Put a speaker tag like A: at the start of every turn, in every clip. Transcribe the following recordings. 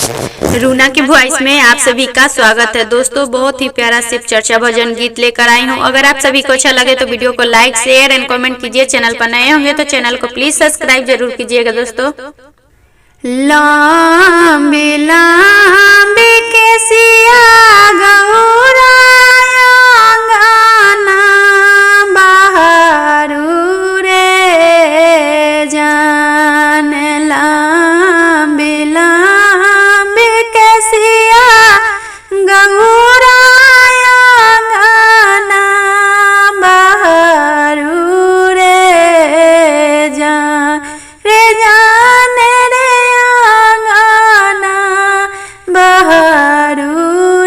A: रूना की वॉइस में आप सभी का स्वागत है। दोस्तों बहुत ही प्यारा शिव चर्चा भजन गीत लेकर आई हूँ। अगर आप सभी को अच्छा लगे तो वीडियो को लाइक शेयर एंड कमेंट कीजिए। चैनल पर नए होंगे तो चैनल को प्लीज सब्सक्राइब जरूर कीजिएगा। दोस्तों लांबे लांबे केसिया गौराया गाना बहारू रे जान लांबे लांबे केसिया गौराया गाना बहारू रे जान रे गाना बहारू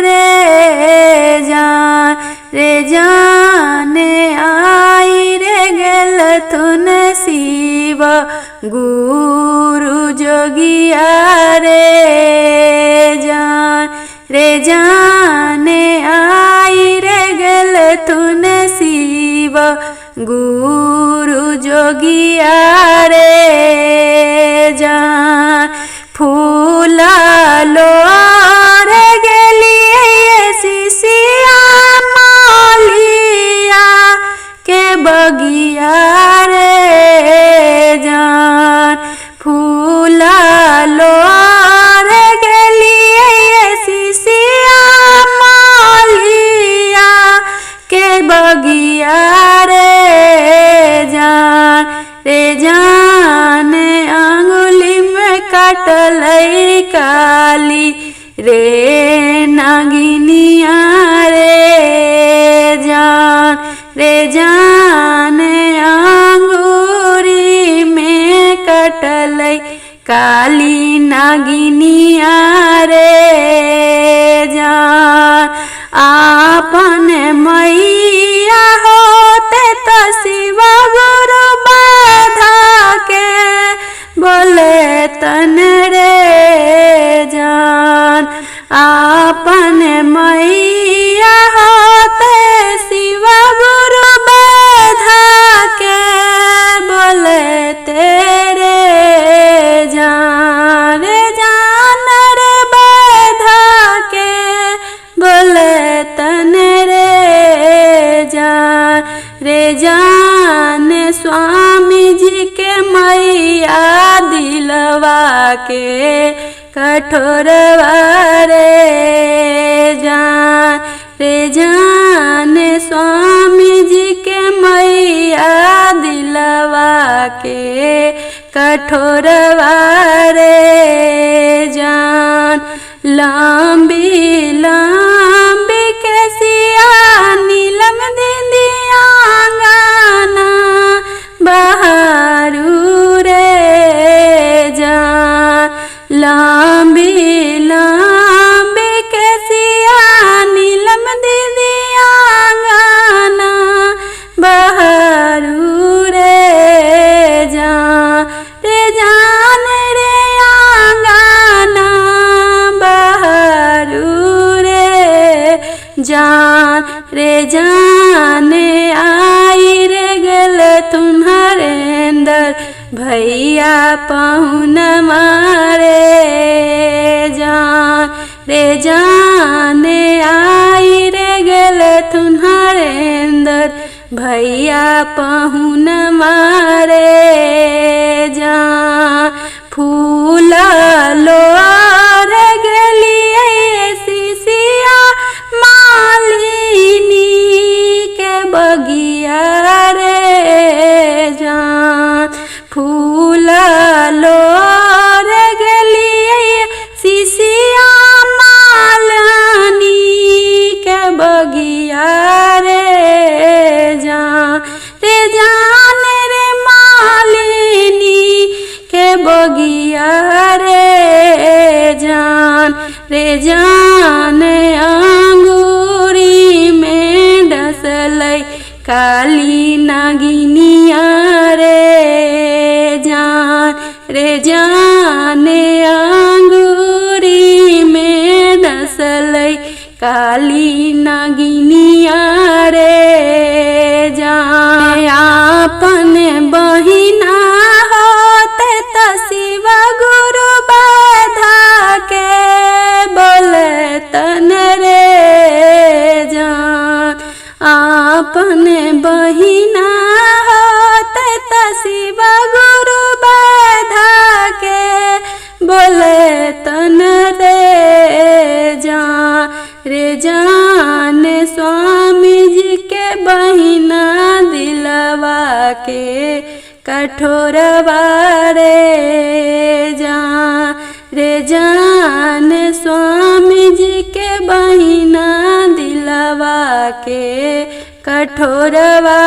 A: रे जाने आई रे गेल तुन शिव गुरु जोगिया रे जाने आई रे गेल तुन शिव गुरु जोगिया रे जान फूला लो रे गेलिए शिशिया मालिया के बगिया रे जान फूला लो रे गेलिए शिशिया मालिया के बगिया रे जान अंगुली में काटल काली रे नागिनिया रे जान अंगूरी में कटल काली नागिनिया रे जान आपन मैया होते तो शिव गुरु बाधा के बोले तन रे जान आपन मैया होते शिव गुरु बाधा के बोले तेरे जान रे बाधा के बोले तन रे जान स्वामी जी के मैया दिलवा के कठोरवा रे जान स्वामी जी के मैया दिलवा के कठोरवा रे जान लंबी लंबी केसिया नीलम दिंदिया गाना बहारू रे जान लंबी लंबी केसिया नीलम दिंदिया गाना बहारू रे जान रे गाना बहारू रे जान आई रे गल तुम्हारे अंदर भैया पहुन मारे जान आई रे गल तुम्हारे अंदर भैया पहुन मारे जान फूला लो रे गलिए शिशिया मालिनी के बगिया रे जान फूला लो रे गलिए शिशिया मालिनी के बगिया रे जान रे मालिनी के बगिया रे जान अंगूरी में डसल काली नागिनिया रे जान अंगूरी में डसल काली नागिनिया रे जान आपन बहिना होते तो शिव गुरु बाधा के कठोरवा रे जान स्वामी जी के बहिना दिलवा के कठोरवा